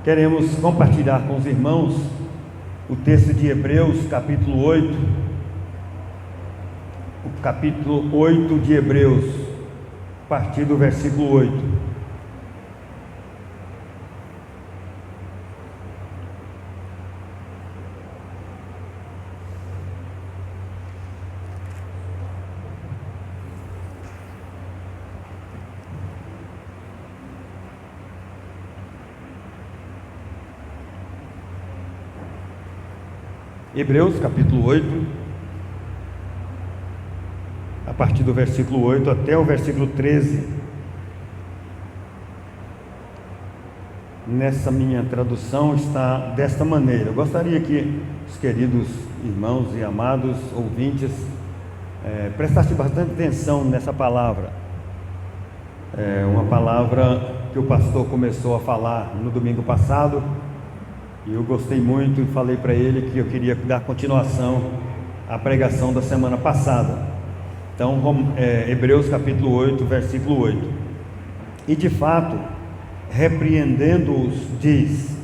Queremos compartilhar com os irmãos o texto de Hebreus, capítulo 8. O capítulo 8 de Hebreus, a partir do versículo 8. Hebreus capítulo 8, a partir do versículo 8 até o versículo 13. Nessa minha tradução está desta maneira. Eu gostaria que os queridos irmãos e amados ouvintes prestassem bastante atenção nessa palavra. É uma palavra que o pastor começou a falar no domingo passado, e eu gostei muito e falei para ele que eu queria dar continuação à pregação da semana passada. Então, Hebreus capítulo 8, versículo 8. E de fato, repreendendo-os, diz: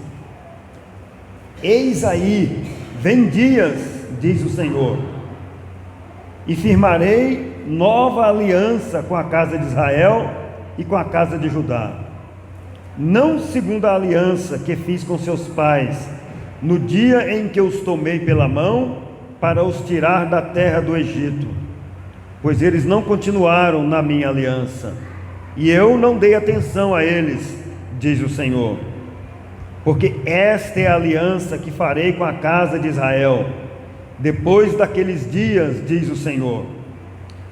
Eis aí, vem dias, diz o Senhor, e firmarei nova aliança com a casa de Israel e com a casa de Judá, não segundo a aliança que fiz com seus pais, no dia em que os tomei pela mão para os tirar da terra do Egito, pois eles não continuaram na minha aliança, e eu não dei atenção a eles, diz o Senhor. Porque esta é a aliança que farei com a casa de Israel, depois daqueles dias, diz o Senhor.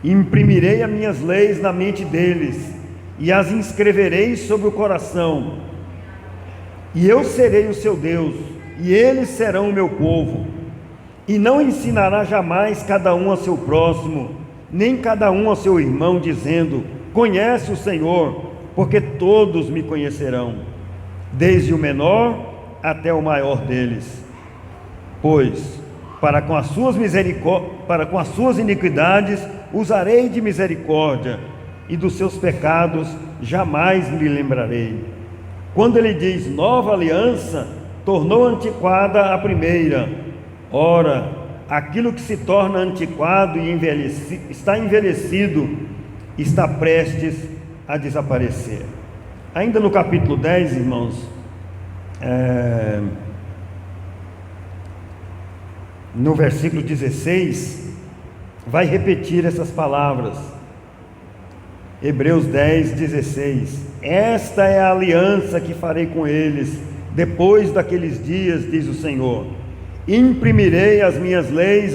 Imprimirei as minhas leis na mente deles, e as inscreverei sobre o coração, e eu serei o seu Deus, e eles serão o meu povo. E não ensinará jamais cada um a seu próximo, nem cada um a seu irmão, dizendo: conhece o Senhor, porque todos me conhecerão, desde o menor até o maior deles. Pois para com as suas iniquidades usarei de misericórdia, e dos seus pecados jamais me lembrarei. Quando ele diz nova aliança, tornou antiquada a primeira. Ora, aquilo que se torna antiquado e está envelhecido, está prestes a desaparecer. Ainda no capítulo 10, irmãos, no versículo 16, vai repetir essas palavras. Hebreus 10, 16. Esta é a aliança que farei com eles depois daqueles dias, diz o Senhor. Imprimirei as minhas leis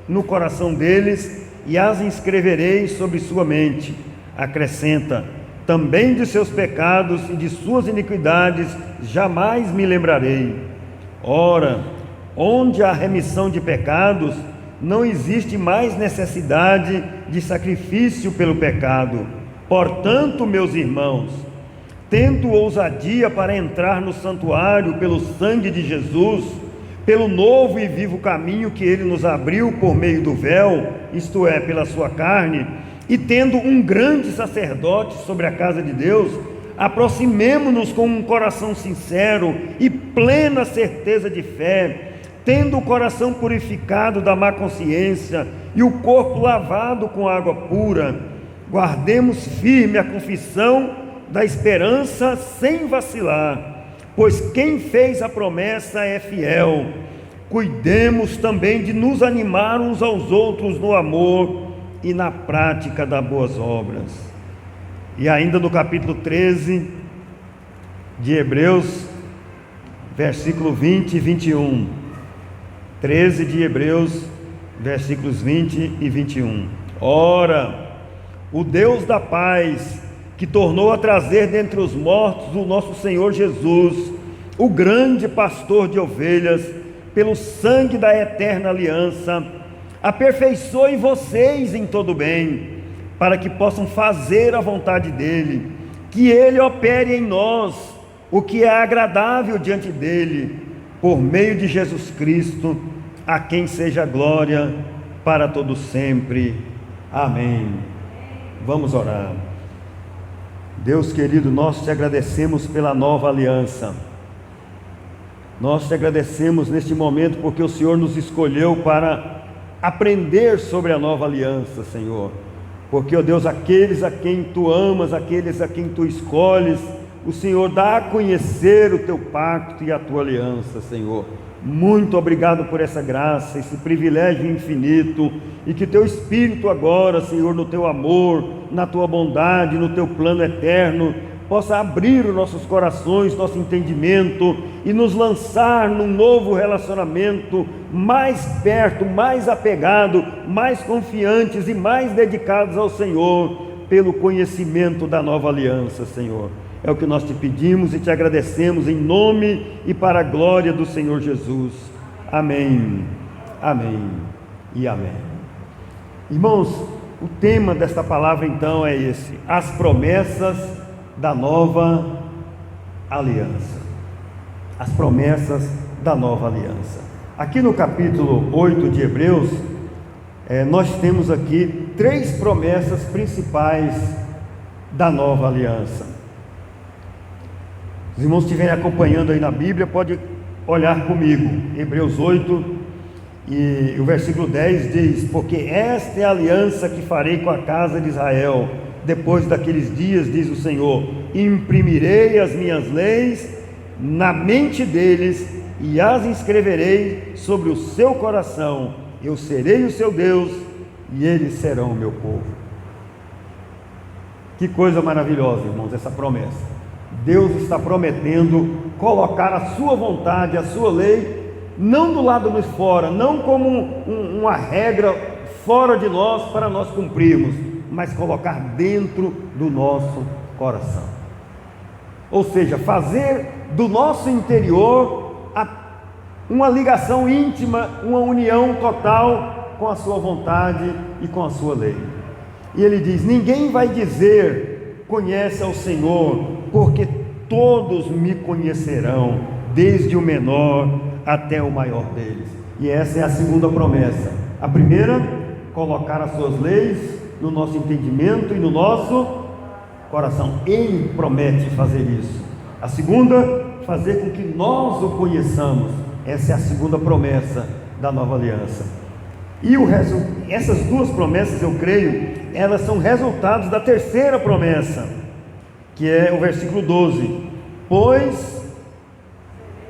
no coração deles e as inscreverei sobre sua mente. Acrescenta: também de seus pecados e de suas iniquidades jamais me lembrarei. Ora, onde há remissão de pecados, não existe mais necessidade de sacrifício pelo pecado. Portanto, meus irmãos, tendo ousadia para entrar no santuário pelo sangue de Jesus, pelo novo e vivo caminho que ele nos abriu por meio do véu, isto é, pela sua carne, e tendo um grande sacerdote sobre a casa de Deus, aproximemo-nos com um coração sincero e plena certeza de fé, tendo o coração purificado da má consciência e o corpo lavado com água pura. Guardemos firme a confissão da esperança sem vacilar, pois quem fez a promessa é fiel. Cuidemos também de nos animar uns aos outros no amor e na prática das boas obras. E ainda no capítulo 13 de Hebreus, versículo 20 e 21. 13 de Hebreus, versículos 20 e 21. Ora, o Deus da paz, que tornou a trazer dentre os mortos o nosso Senhor Jesus, o grande pastor de ovelhas, pelo sangue da eterna aliança, aperfeiçoe vocês em todo bem, para que possam fazer a vontade dele, que ele opere em nós o que é agradável diante dele, por meio de Jesus Cristo, a quem seja glória para todo sempre. Amém. Vamos orar. Deus querido, nós te agradecemos pela nova aliança. Nós te agradecemos neste momento porque o Senhor nos escolheu para aprender sobre a nova aliança, Senhor. Porque, ó Deus, aqueles a quem Tu amas, aqueles a quem Tu escolhes, o Senhor dá a conhecer o Teu pacto e a Tua aliança, Senhor. Muito obrigado por essa graça, esse privilégio infinito, e que Teu Espírito agora, Senhor, no Teu amor, na Tua bondade, no Teu plano eterno, possa abrir os nossos corações, nosso entendimento, e nos lançar num novo relacionamento, mais perto, mais apegado, mais confiantes e mais dedicados ao Senhor, pelo conhecimento da nova aliança, Senhor. É o que nós te pedimos e te agradecemos em nome e para a glória do Senhor Jesus. Amém, amém e amém. Irmãos, o tema desta palavra então é esse: as promessas da nova aliança. As promessas da nova aliança. Aqui no capítulo 8 de Hebreus, nós temos aqui 3 promessas principais da nova aliança. Os irmãos que estiverem acompanhando aí na Bíblia, pode olhar comigo. Hebreus 8 e o versículo 10 diz: porque esta é a aliança que farei com a casa de Israel depois daqueles dias, diz o Senhor, imprimirei as minhas leis na mente deles e as inscreverei sobre o seu coração. Eu serei o seu Deus e eles serão o meu povo. Que coisa maravilhosa, irmãos, essa promessa. Deus está prometendo colocar a sua vontade, a sua lei, não do lado de fora, não como uma regra fora de nós para nós cumprirmos, mas colocar dentro do nosso coração. Ou seja, fazer do nosso interior uma ligação íntima, uma união total com a sua vontade e com a sua lei. E ele diz: ninguém vai dizer conhece ao Senhor, porque todos me conhecerão, desde o menor até o maior deles. E essa é a segunda promessa. A primeira, colocar as suas leis no nosso entendimento e no nosso coração. Ele promete fazer isso. A segunda, fazer com que nós o conheçamos. Essa é a segunda promessa da nova aliança. E essas duas promessas, eu creio, elas são resultados da terceira promessa, que é o versículo 12: pois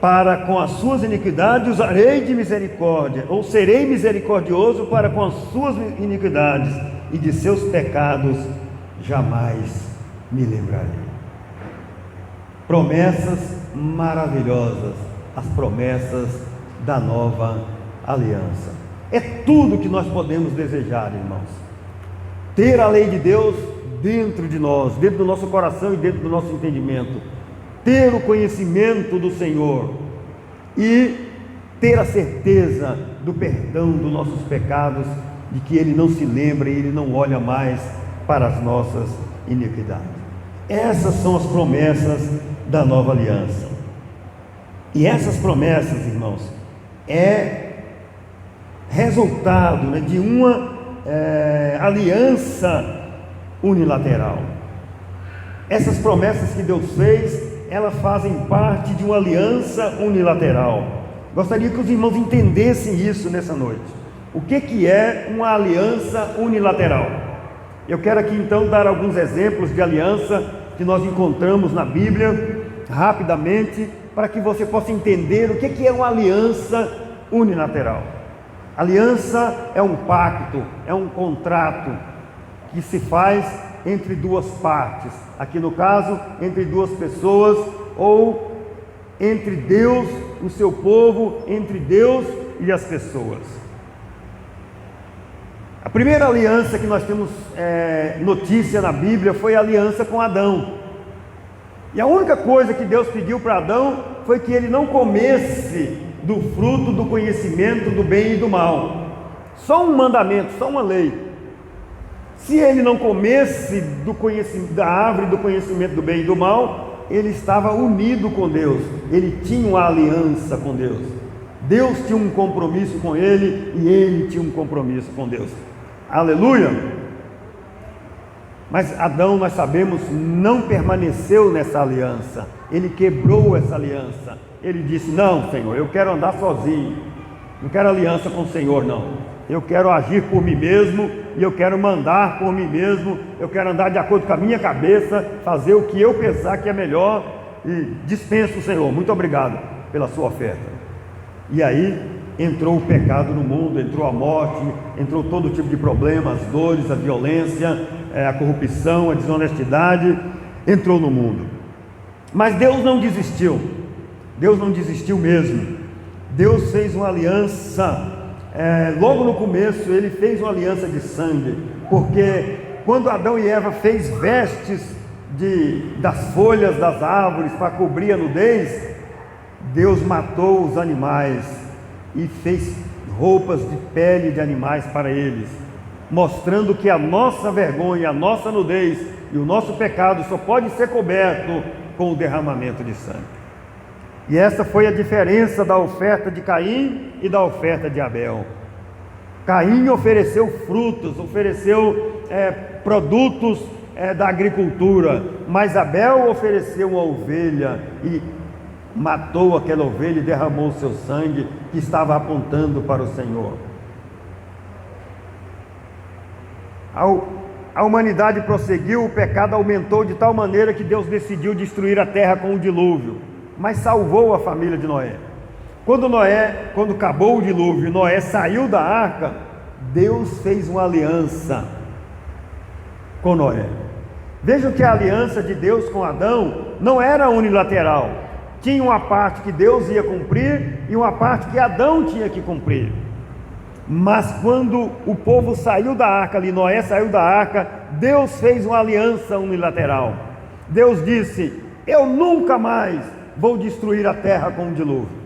para com as suas iniquidades usarei de misericórdia, ou serei misericordioso para com as suas iniquidades, e de seus pecados jamais me lembrarei. Promessas maravilhosas, as promessas da nova aliança. É tudo que nós podemos desejar, irmãos. Ter a lei de Deus dentro de nós, dentro do nosso coração e dentro do nosso entendimento. Ter o conhecimento do Senhor e ter a certeza do perdão dos nossos pecados, de que Ele não se lembra e Ele não olha mais para as nossas iniquidades. Essas são as promessas da nova aliança. E essas promessas, irmãos, é resultado, de uma aliança unilateral. Essas promessas que Deus fez, elas fazem parte de uma aliança unilateral. Gostaria que os irmãos entendessem isso nessa noite. O que é uma aliança unilateral? Eu quero aqui então dar alguns exemplos de aliança que nós encontramos na Bíblia, rapidamente, para que você possa entender o que é uma aliança unilateral. Aliança é um pacto, é um contrato que se faz entre duas partes, aqui no caso, entre duas pessoas, ou entre Deus, o seu povo, entre Deus e as pessoas. A primeira aliança que nós temos notícia na Bíblia foi a aliança com Adão. E a única coisa que Deus pediu para Adão foi que ele não comesse do fruto do conhecimento do bem e do mal. Só um mandamento, só uma lei. Se ele não comesse da árvore do conhecimento do bem e do mal, ele estava unido com Deus, ele tinha uma aliança com Deus. Deus tinha um compromisso com ele e ele tinha um compromisso com Deus. Aleluia! Mas Adão, nós sabemos, não permaneceu nessa aliança. Ele quebrou essa aliança. Ele disse: não, Senhor, eu quero andar sozinho. Não quero aliança com o Senhor, não. Eu quero agir por mim mesmo, e eu quero mandar por mim mesmo. Eu quero andar de acordo com a minha cabeça, fazer o que eu pensar que é melhor, e dispenso o Senhor. Muito obrigado pela sua oferta. E aí entrou o pecado no mundo, entrou a morte, entrou todo tipo de problemas, as dores, a violência, a corrupção, a desonestidade, entrou no mundo. Mas Deus não desistiu. Deus não desistiu mesmo. Deus fez uma aliança, logo no começo ele fez uma aliança de sangue, porque quando Adão e Eva fez vestes das folhas das árvores para cobrir a nudez, Deus matou os animais e fez roupas de pele de animais para eles, mostrando que a nossa vergonha, a nossa nudez e o nosso pecado só pode ser coberto com o derramamento de sangue. E essa foi a diferença da oferta de Caim e da oferta de Abel. Caim ofereceu frutos, ofereceu produtos da agricultura, mas Abel ofereceu uma ovelha e matou aquela ovelha e derramou o seu sangue, que estava apontando para o Senhor. A humanidade prosseguiu, o pecado aumentou de tal maneira que Deus decidiu destruir a terra com o dilúvio, mas salvou a família de Noé. Quando acabou o dilúvio, Noé saiu da arca, Deus fez uma aliança com Noé. Vejam que a aliança de Deus com Adão não era unilateral. Tinha uma parte que Deus ia cumprir e uma parte que Adão tinha que cumprir. Mas quando o povo saiu da arca, Noé saiu da arca, Deus fez uma aliança unilateral. Deus disse: eu nunca mais vou destruir a terra com um dilúvio.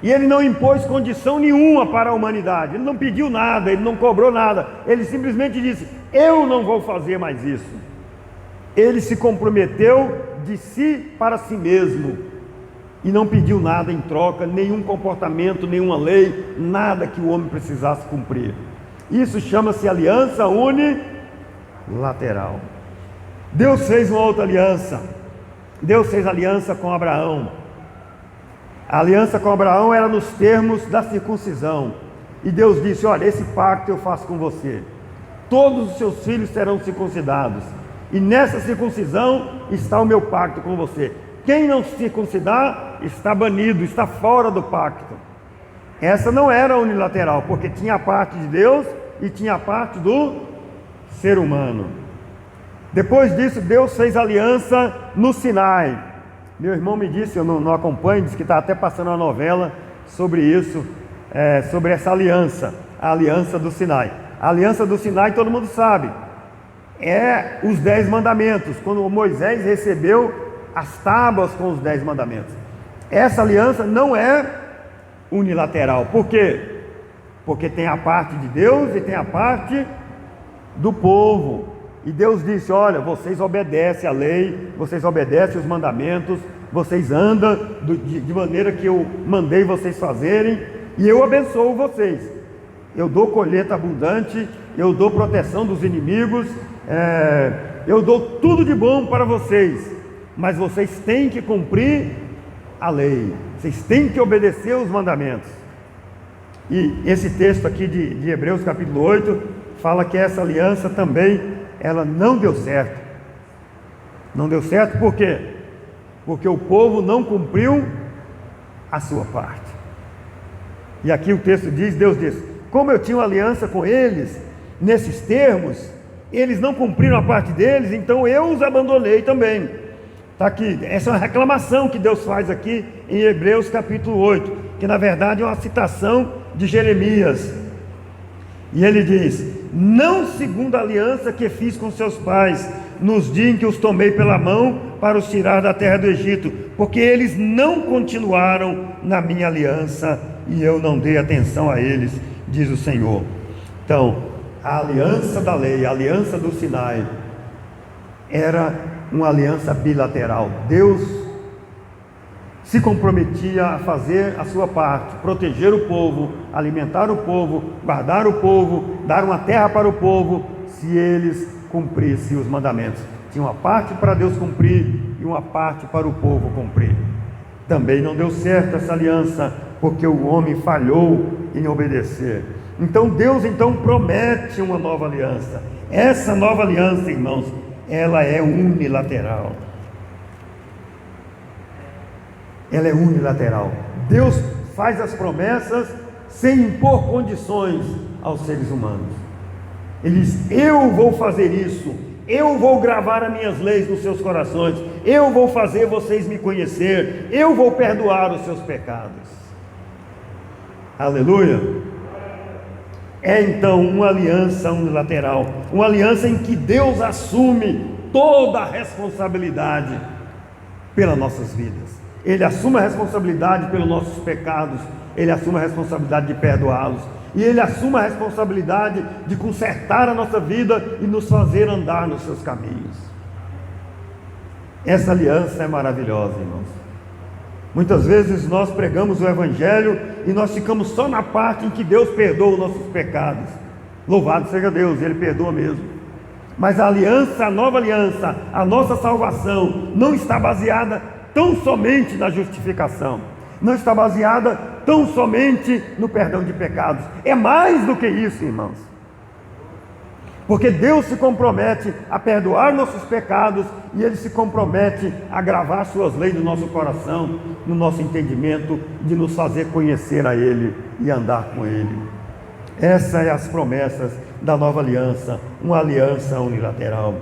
E ele não impôs condição nenhuma para a humanidade, ele não pediu nada, ele não cobrou nada, ele simplesmente disse: eu não vou fazer mais isso. Ele se comprometeu de si para si mesmo e não pediu nada em troca, nenhum comportamento, nenhuma lei, nada que o homem precisasse cumprir. Isso chama-se aliança unilateral. Deus fez uma outra aliança. Deus fez aliança com Abraão. A aliança com Abraão era nos termos da circuncisão. E Deus disse: olha, esse pacto eu faço com você. Todos os seus filhos serão circuncidados. E nessa circuncisão está o meu pacto com você. Quem não se circuncidar está banido, está fora do pacto. Essa não era unilateral, porque tinha a parte de Deus e tinha a parte do ser humano. Depois disso, Deus fez aliança no Sinai. Meu irmão me disse, eu não acompanho, disse que está até passando uma novela sobre isso, sobre essa aliança, a aliança do Sinai. A aliança do Sinai todo mundo sabe, é os 10 mandamentos, quando Moisés recebeu as tábuas com os 10 mandamentos. Essa aliança não é unilateral. Por quê? Porque tem a parte de Deus e tem a parte do povo. E Deus disse: olha, vocês obedecem a lei, vocês obedecem os mandamentos, vocês andam de maneira que eu mandei vocês fazerem, e eu abençoo vocês. Eu dou colheita abundante, eu dou proteção dos inimigos, eu dou tudo de bom para vocês, mas vocês têm que cumprir a lei, vocês têm que obedecer os mandamentos. E esse texto aqui de Hebreus capítulo 8 fala que essa aliança também ela não deu certo. Não deu certo por quê? Porque o povo não cumpriu a sua parte. E aqui o texto diz, Deus diz: como eu tinha uma aliança com eles, nesses termos, eles não cumpriram a parte deles, então eu os abandonei também. Está aqui, essa é uma reclamação que Deus faz aqui em Hebreus capítulo 8, que na verdade é uma citação de Jeremias. E ele diz: não segundo a aliança que fiz com seus pais, nos dias em que os tomei pela mão para os tirar da terra do Egito, porque eles não continuaram na minha aliança e eu não dei atenção a eles, diz o Senhor. Então, a aliança da lei, a aliança do Sinai, era uma aliança bilateral. Deus se comprometia a fazer a sua parte, proteger o povo, alimentar o povo, guardar o povo, dar uma terra para o povo, se eles cumprissem os mandamentos. Tinha uma parte para Deus cumprir e uma parte para o povo cumprir. Também não deu certo essa aliança, porque o homem falhou em obedecer. Então Deus promete uma nova aliança. Essa nova aliança, irmãos, ela é unilateral. Ela é unilateral. Deus faz as promessas sem impor condições aos seres humanos. Ele diz: eu vou fazer isso, eu vou gravar as minhas leis nos seus corações, eu vou fazer vocês me conhecer, eu vou perdoar os seus pecados. Aleluia! É então uma aliança unilateral, uma aliança em que Deus assume toda a responsabilidade pelas nossas vidas. Ele assume a responsabilidade pelos nossos pecados, Ele assume a responsabilidade de perdoá-los, e Ele assume a responsabilidade de consertar a nossa vida e nos fazer andar nos seus caminhos. Essa aliança é maravilhosa, irmãos. Muitas vezes nós pregamos o Evangelho e nós ficamos só na parte em que Deus perdoa os nossos pecados. Louvado seja Deus, Ele perdoa mesmo. Mas a aliança, a nova aliança, a nossa salvação não está baseada tão somente na justificação, não está baseada tão somente no perdão de pecados. É mais do que isso, irmãos. Porque Deus se compromete a perdoar nossos pecados e Ele se compromete a gravar suas leis no nosso coração, no nosso entendimento, de nos fazer conhecer a Ele e andar com Ele. Essas são as promessas da nova aliança, uma aliança unilateral.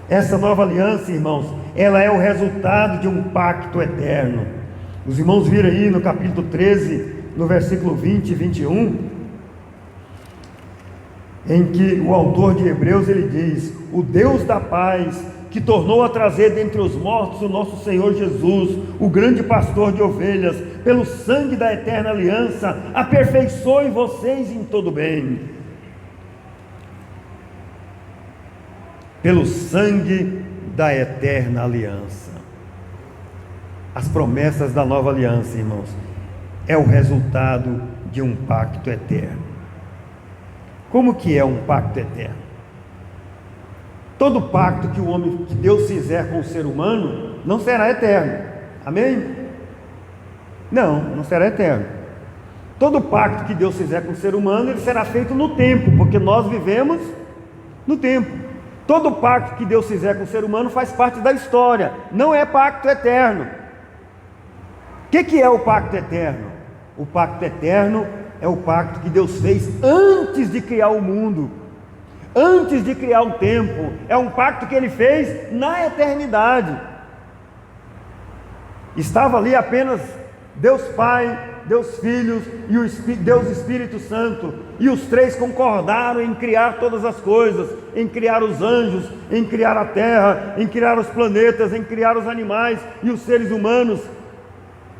Essa nova aliança, irmãos, ela é o resultado de um pacto eterno. Os irmãos viram aí no capítulo 13, no versículo 20 e 21, em que o autor de Hebreus ele diz: o Deus da paz, que tornou a trazer dentre os mortos o nosso Senhor Jesus, o grande pastor de ovelhas, pelo sangue da eterna aliança, aperfeiçoe vocês em todo bem. Pelo sangue da eterna aliança. As promessas da nova aliança, irmãos, é o resultado de um pacto eterno. Como que é um pacto eterno? Todo pacto que Deus fizer com o ser humano não será eterno. Amém? Não será eterno. Todo pacto que Deus fizer com o ser humano, ele será feito no tempo, porque nós vivemos no tempo. Todo pacto que Deus fizer com o ser humano faz parte da história, não é pacto eterno. O que é o pacto eterno? O pacto eterno é o pacto que Deus fez antes de criar o mundo, antes de criar o tempo. É um pacto que Ele fez na eternidade. Estava ali apenas Deus Pai, Deus Filho e Deus Espírito Santo, e os três concordaram em criar todas as coisas, em criar os anjos, em criar a terra, em criar os planetas, em criar os animais e os seres humanos.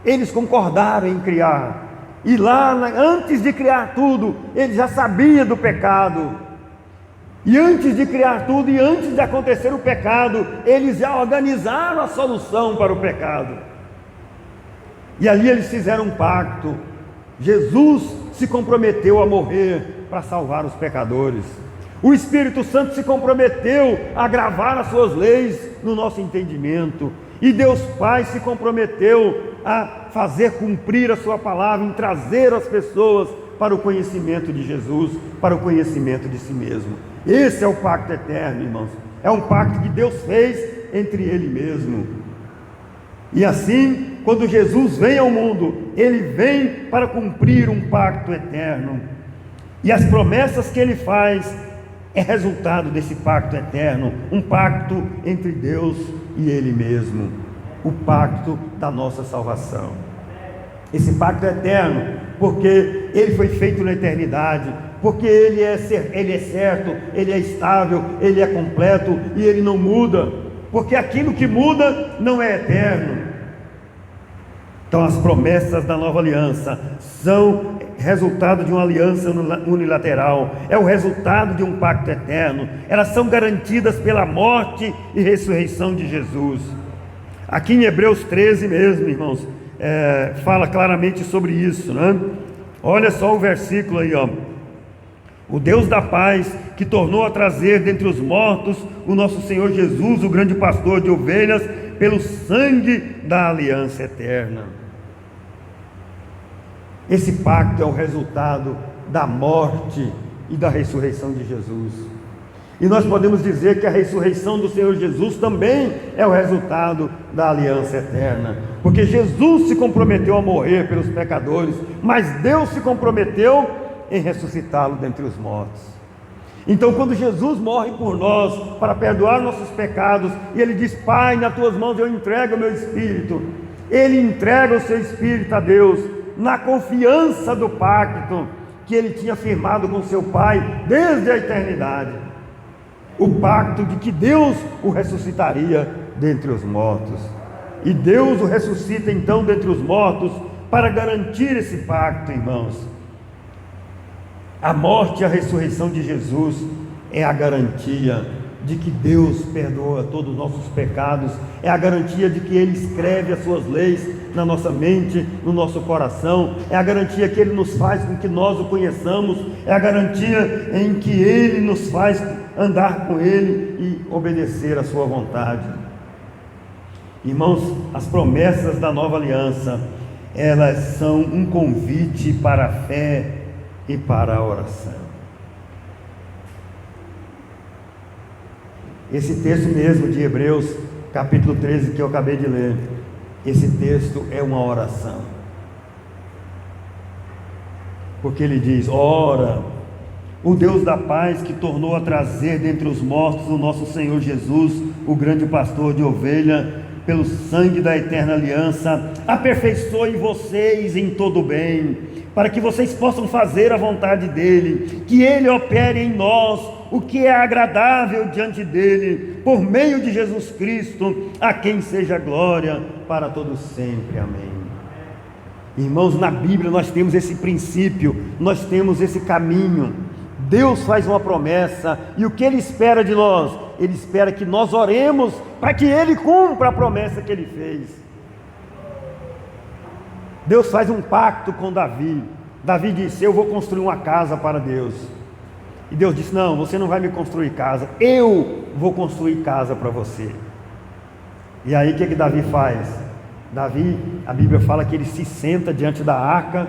Eles concordaram em criar. E lá, antes de criar tudo, Ele já sabia do pecado. E antes de criar tudo e antes de acontecer o pecado, eles já organizaram a solução para o pecado. E ali eles fizeram um pacto. Jesus se comprometeu a morrer para salvar os pecadores. O Espírito Santo se comprometeu a gravar as suas leis no nosso entendimento. E Deus Pai se comprometeu a fazer cumprir a sua palavra, em trazer as pessoas para o conhecimento de Jesus, para o conhecimento de si mesmo. Esse é o pacto eterno, irmãos. É um pacto que Deus fez entre Ele mesmo. E assim, quando Jesus vem ao mundo, Ele vem para cumprir um pacto eterno. E as promessas que Ele faz é resultado desse pacto eterno, um pacto entre Deus e Ele mesmo, o pacto da nossa salvação. Esse pacto é eterno, porque ele foi feito na eternidade, porque ele é certo, ele é estável, ele é completo e ele não muda, porque aquilo que muda não é eterno. Então as promessas da nova aliança são resultado de uma aliança unilateral, é o resultado de um pacto eterno. Elas são garantidas pela morte e ressurreição de Jesus. Aqui em Hebreus 13 mesmo, irmãos, fala claramente sobre isso, né? Olha só o versículo aí, ó. O Deus da paz, que tornou a trazer dentre os mortos o nosso Senhor Jesus, o grande pastor de ovelhas, pelo sangue da aliança eterna. Esse pacto é o resultado da morte e da ressurreição de Jesus. E nós podemos dizer que a ressurreição do Senhor Jesus também é o resultado da aliança eterna, porque Jesus se comprometeu a morrer pelos pecadores, mas Deus se comprometeu em ressuscitá-lo dentre os mortos. Então, quando Jesus morre por nós, para perdoar nossos pecados, e Ele diz: Pai, nas tuas mãos eu entrego o meu espírito, Ele entrega o seu espírito a Deus, na confiança do pacto que Ele tinha firmado com seu Pai desde a eternidade, o pacto de que Deus o ressuscitaria dentre os mortos. E Deus o ressuscita então dentre os mortos para garantir esse pacto, irmãos. A morte e a ressurreição de Jesus é a garantia de que Deus perdoa todos os nossos pecados, é a garantia de que Ele escreve as suas leis na nossa mente, no nosso coração, é a garantia que Ele nos faz com que nós o conheçamos, é a garantia em que Ele nos faz andar com Ele e obedecer a sua vontade. Irmãos, as promessas da nova aliança, elas são um convite para a fé e para a oração. Esse texto mesmo de Hebreus, capítulo 13, que eu acabei de ler, esse texto é uma oração, porque ele diz: ora, o Deus da paz, que tornou a trazer dentre os mortos o nosso Senhor Jesus, o grande pastor de ovelha, pelo sangue da eterna aliança, aperfeiçoe vocês em todo o bem, para que vocês possam fazer a vontade dEle, que Ele opere em nós o que é agradável diante dEle, por meio de Jesus Cristo, a quem seja glória para todos sempre. Amém. Irmãos, na Bíblia nós temos esse princípio, nós temos esse caminho. Deus faz uma promessa, e o que Ele espera de nós? Ele espera que nós oremos para que Ele cumpra a promessa que Ele fez. Deus faz um pacto com Davi. Davi disse: eu vou construir uma casa para Deus. E Deus disse: não, você não vai me construir casa, eu vou construir casa para você. E aí o que Davi faz? Davi, a Bíblia fala que ele se senta diante da arca,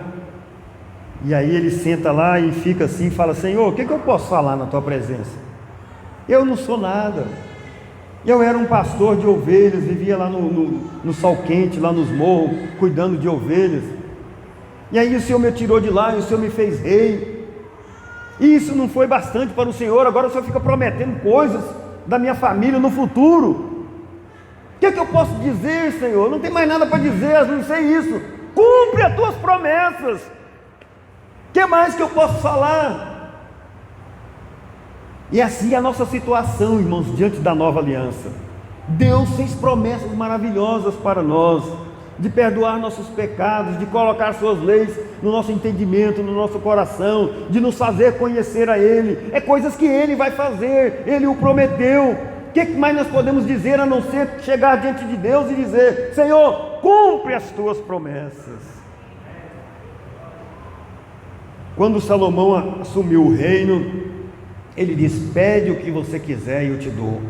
e aí ele senta lá e fica assim, fala: Senhor, o que eu posso falar na tua presença? Eu não sou nada, eu era um pastor de ovelhas, vivia lá no sol quente, lá nos morros, cuidando de ovelhas, e aí o Senhor me tirou de lá, e o Senhor me fez rei, e isso não foi bastante para o Senhor. Agora o Senhor fica prometendo coisas da minha família no futuro. O que eu posso dizer, Senhor? Não tem mais nada para dizer, não sei isso. Cumpre as tuas promessas. O que mais que eu posso falar? E assim é a nossa situação, irmãos, diante da nova aliança. Deus fez promessas maravilhosas para nós, de perdoar nossos pecados, de colocar suas leis no nosso entendimento, no nosso coração, de nos fazer conhecer a Ele. É coisas que Ele vai fazer, Ele o prometeu. O que mais nós podemos dizer a não ser chegar diante de Deus e dizer: Senhor, cumpre as tuas promessas. Quando Salomão assumiu o reino, ele diz: pede o que você quiser e eu te dou.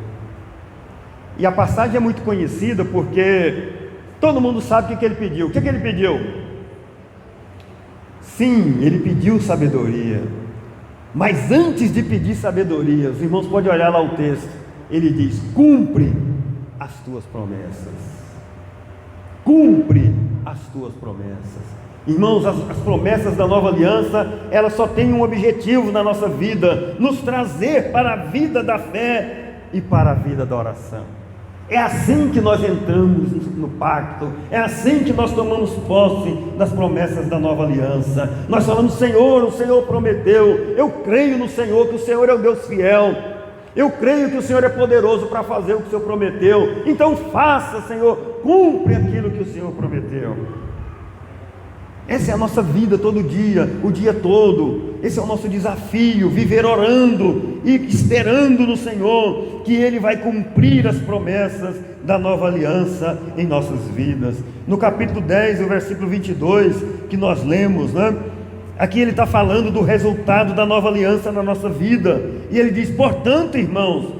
E a passagem é muito conhecida porque todo mundo sabe o que ele pediu. O que ele pediu? Sim, ele pediu sabedoria. Mas antes de pedir sabedoria, os irmãos podem olhar lá o texto. Ele diz: cumpre as tuas promessas. Cumpre as tuas promessas. Irmãos, as promessas da nova aliança, elas só têm um objetivo na nossa vida: nos trazer para a vida da fé e para a vida da oração. É assim que nós entramos no pacto, é assim que nós tomamos posse das promessas da nova aliança. Nós falamos: Senhor, o Senhor prometeu, eu creio no Senhor, que o Senhor é o Deus fiel, eu creio que o Senhor é poderoso para fazer o que o Senhor prometeu, então faça, Senhor, cumpre aquilo que o Senhor prometeu. Essa é a nossa vida todo dia, o dia todo. Esse é o nosso desafio, viver orando e esperando no Senhor, que Ele vai cumprir as promessas da nova aliança em nossas vidas. No capítulo 10, o versículo 22, que nós lemos, né? Aqui ele está falando do resultado da nova aliança na nossa vida. E ele diz: portanto, irmãos,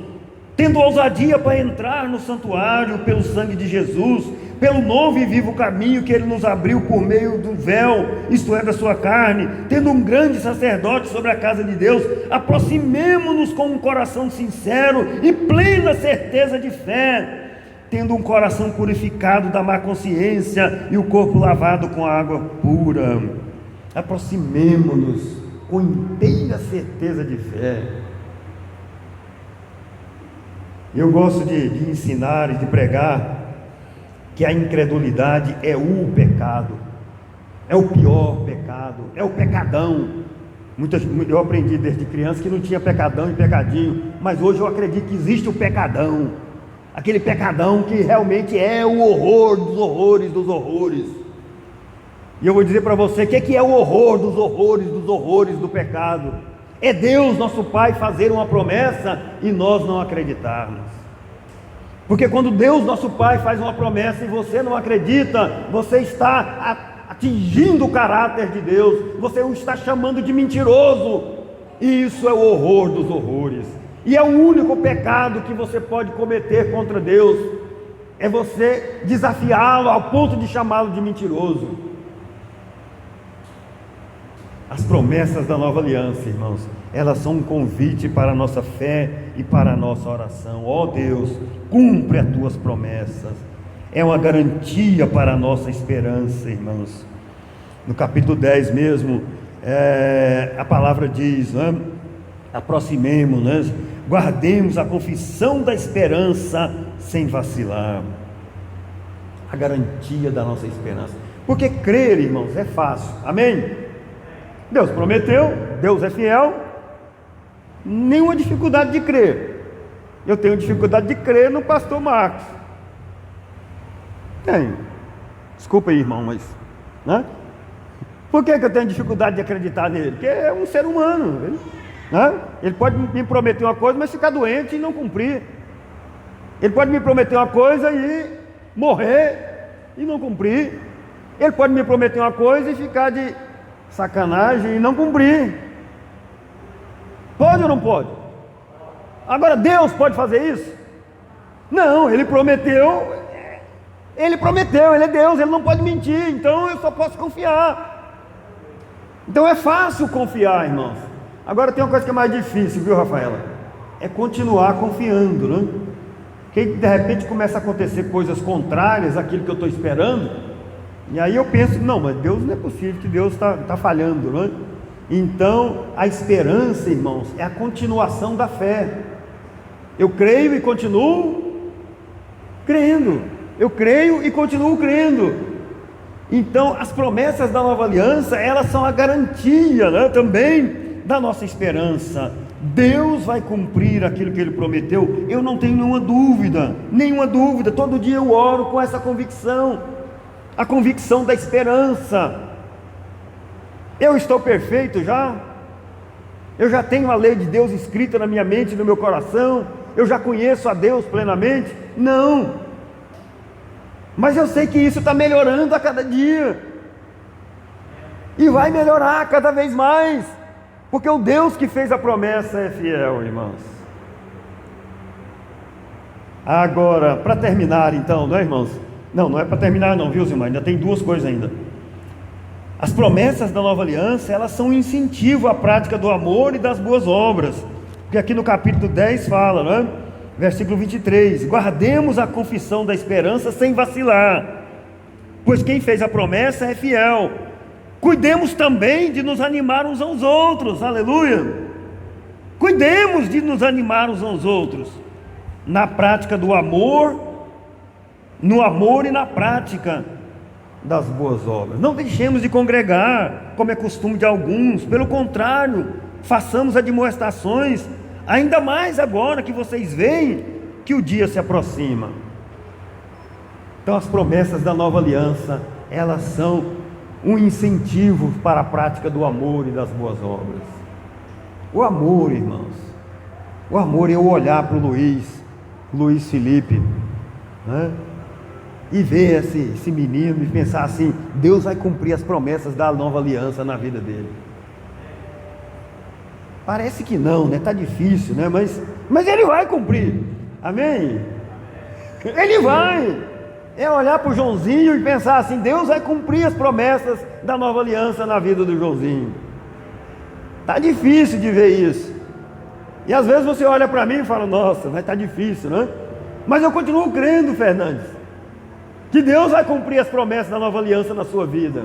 tendo ousadia para entrar no santuário pelo sangue de Jesus, pelo novo e vivo caminho que Ele nos abriu por meio do véu, isto é, da sua carne, tendo um grande sacerdote sobre a casa de Deus, aproximemo-nos com um coração sincero e plena certeza de fé, tendo um coração purificado da má consciência e o corpo lavado com água pura. Aproximemo-nos com inteira certeza de fé. Eu gosto de ensinar e de pregar que a incredulidade é o pecado, é o pior pecado, é o pecadão. Eu aprendi desde criança que não tinha pecadão e pecadinho, mas hoje eu acredito que existe o pecadão, aquele pecadão que realmente é o horror dos horrores dos horrores. E eu vou dizer para você, o que é o horror dos horrores do pecado? É Deus, nosso Pai, fazer uma promessa e nós não acreditarmos. Porque quando Deus, nosso Pai, faz uma promessa e você não acredita, você está atingindo o caráter de Deus, você o está chamando de mentiroso, e isso é o horror dos horrores, e é o único pecado que você pode cometer contra Deus, é você desafiá-lo ao ponto de chamá-lo de mentiroso. As promessas da nova aliança, irmãos, elas são um convite para a nossa fé e para a nossa oração. Ó Deus, cumpre as tuas promessas. É uma garantia para a nossa esperança, irmãos. No capítulo 10 mesmo, a palavra diz, né? Aproximemo-nos, guardemos a confissão da esperança sem vacilar. A garantia da nossa esperança. Porque crer, irmãos, é fácil. Amém? Deus prometeu, Deus é fiel. Nenhuma dificuldade de crer. Eu tenho dificuldade de crer no pastor Marcos. Tenho. Desculpa aí, irmão, mas, né? Por que eu tenho dificuldade de acreditar nele? Porque é um ser humano, né? Ele pode me prometer uma coisa, mas ficar doente e não cumprir. Ele pode me prometer uma coisa e morrer e não cumprir. Ele pode me prometer uma coisa e ficar de sacanagem e não cumprir. Pode ou não pode? Agora Deus pode fazer isso? Não, Ele prometeu, Ele é Deus, Ele não pode mentir, então eu só posso confiar. Então é fácil confiar, irmãos. Agora tem uma coisa que é mais difícil, viu, Rafaela? É continuar confiando, né? Que de repente começa a acontecer coisas contrárias àquilo que eu estou esperando, e aí eu penso, não, mas Deus não é possível que Deus está falhando, não é? Então, a esperança, irmãos, é a continuação da fé. Eu creio e continuo crendo. Eu creio e continuo crendo. Então, as promessas da nova aliança, elas são a garantia, né, também da nossa esperança. Deus vai cumprir aquilo que Ele prometeu. Eu não tenho nenhuma dúvida. Todo dia eu oro com essa convicção, a convicção da esperança. Eu estou perfeito já? Eu já tenho a lei de Deus escrita na minha mente e no meu coração? Eu já conheço a Deus plenamente? Não. Mas eu sei que isso está melhorando a cada dia. E vai melhorar cada vez mais. Porque o Deus que fez a promessa é fiel, irmãos. Agora, para terminar então, não é, irmãos? Não é para terminar não, viu, Zilmar? Ainda tem duas coisas ainda. As promessas da nova aliança, elas são um incentivo à prática do amor e das boas obras, porque aqui no capítulo 10 fala, né? Versículo 23, guardemos a confissão da esperança sem vacilar, pois quem fez a promessa é fiel. Cuidemos também de nos animar uns aos outros, aleluia. Cuidemos de nos animar uns aos outros, na prática do amor, no amor e na prática das boas obras. Não deixemos de congregar, como é costume de alguns. Pelo contrário, façamos admoestações, ainda mais agora que vocês veem que o dia se aproxima. Então as promessas da nova aliança, elas são um incentivo para a prática do amor e das boas obras. O amor, irmãos, o amor é eu olhar para o Luiz Felipe, né? E ver esse menino e pensar assim: Deus vai cumprir as promessas da nova aliança na vida dele. Parece que não, né? Está difícil, né? Mas ele vai cumprir, amém? Ele vai. É olhar para o Joãozinho e pensar assim: Deus vai cumprir as promessas da nova aliança na vida do Joãozinho. Está difícil de ver isso. E às vezes você olha para mim e fala: nossa, mas está difícil, né? Mas eu continuo crendo, Fernandes, que Deus vai cumprir as promessas da nova aliança na sua vida,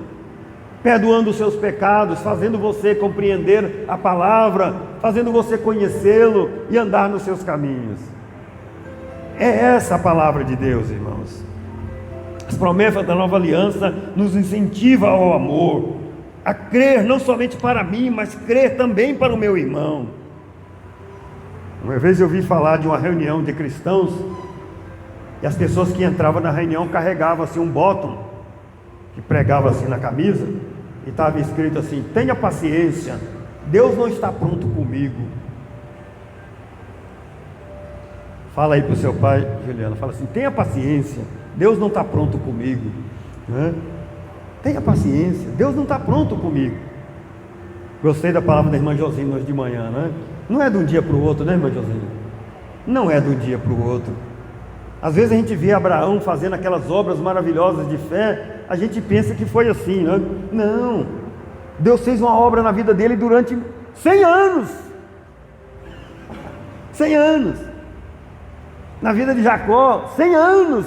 perdoando os seus pecados, fazendo você compreender a palavra, fazendo você conhecê-lo e andar nos seus caminhos. É essa a palavra de Deus, irmãos. As promessas da nova aliança nos incentivam ao amor, a crer não somente para mim, mas crer também para o meu irmão. Uma vez eu vi falar de uma reunião de cristãos, e as pessoas que entravam na reunião carregavam assim um bottom, que pregava assim na camisa, e estava escrito assim: tenha paciência, Deus não está pronto comigo. Fala aí para o seu pai, Juliana, fala assim: tenha paciência, Deus não está pronto comigo, né? Tenha paciência, Deus não está pronto comigo. Gostei da palavra da irmã Josina hoje de manhã, né? Não é de um dia para o outro, né, irmã Josina? Não é de um dia para o outro. Às vezes a gente vê Abraão fazendo aquelas obras maravilhosas de fé, a gente pensa que foi assim, né? Não, Deus fez uma obra na vida dele durante 100 anos. 100 anos. Na vida de Jacó, 100 anos,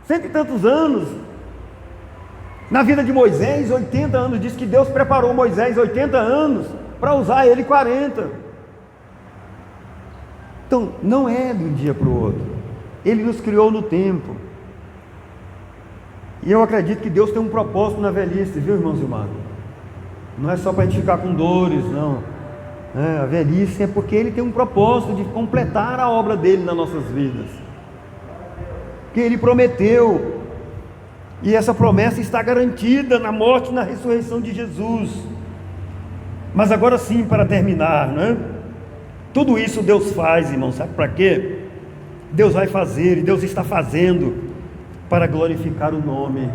cento e tantos anos. Na vida de Moisés, 80 anos. Diz que Deus preparou Moisés 80 anos para usar ele 40. Então, não é de um dia para o outro. Ele nos criou no tempo. E eu acredito que Deus tem um propósito na velhice, viu, irmãos e irmãs? Não é só para a gente ficar com dores, não. A velhice é porque Ele tem um propósito de completar a obra dele nas nossas vidas, que Ele prometeu. E essa promessa está garantida na morte e na ressurreição de Jesus. Mas agora sim, para terminar, né? Tudo isso Deus faz, irmão, sabe para quê? Deus vai fazer, e Deus está fazendo para glorificar o nome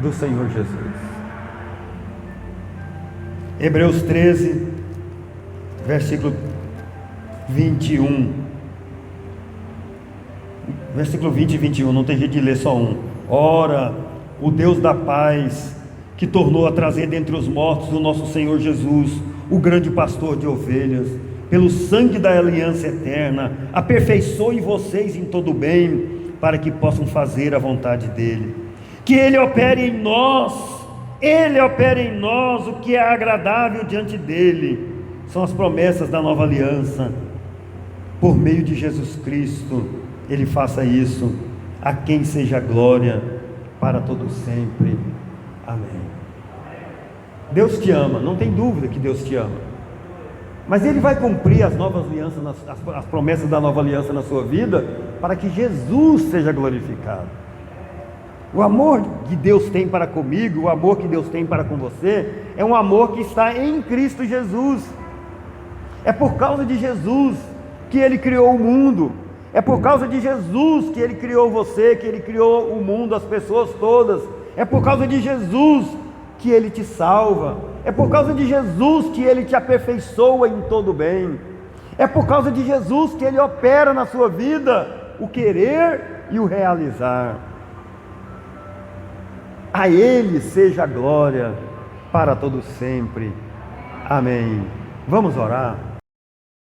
do Senhor Jesus. Hebreus 13, versículo 21. Versículo 20 e 21, não tem jeito de ler só um. Ora, o Deus da paz, que tornou a trazer dentre os mortos o nosso Senhor Jesus, o grande pastor de ovelhas, pelo sangue da aliança eterna, aperfeiçoe vocês em todo o bem, para que possam fazer a vontade dEle. Que Ele opere em nós o que é agradável diante dEle. São as promessas da nova aliança. Por meio de Jesus Cristo, Ele faça isso, a quem seja glória para todo sempre. Amém. Deus te ama, não tem dúvida que Deus te ama. Mas Ele vai cumprir as novas alianças, as promessas da nova aliança na sua vida, para que Jesus seja glorificado. O amor que Deus tem para comigo, o amor que Deus tem para com você, é um amor que está em Cristo Jesus. É por causa de Jesus que Ele criou o mundo. É por causa de Jesus que Ele criou você, que Ele criou o mundo, as pessoas todas. É por causa de Jesus que Ele te salva. É por causa de Jesus que Ele te aperfeiçoa em todo bem. É por causa de Jesus que Ele opera na sua vida o querer e o realizar. A Ele seja a glória para todo sempre. Amém. Vamos orar.